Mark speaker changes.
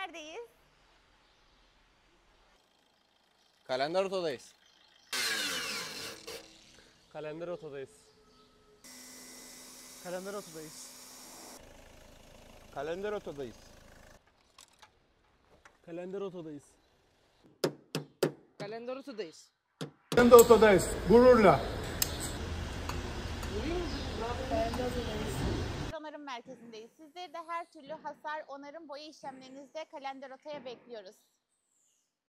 Speaker 1: Neredeyiz?
Speaker 2: Kalender Oto'dayız.
Speaker 3: Kalender Oto'dayız.
Speaker 4: Kalender Oto'dayız.
Speaker 2: Kalender Oto'dayız.
Speaker 3: Kalender Oto'dayız.
Speaker 5: Kalender Oto'dayız.
Speaker 6: Kalender Oto'dayız. Gururla.
Speaker 1: Onarım merkezindeyiz. Sizleri de her türlü hasar, onarım, boya işlemlerinizde Kalender Oto'ya bekliyoruz.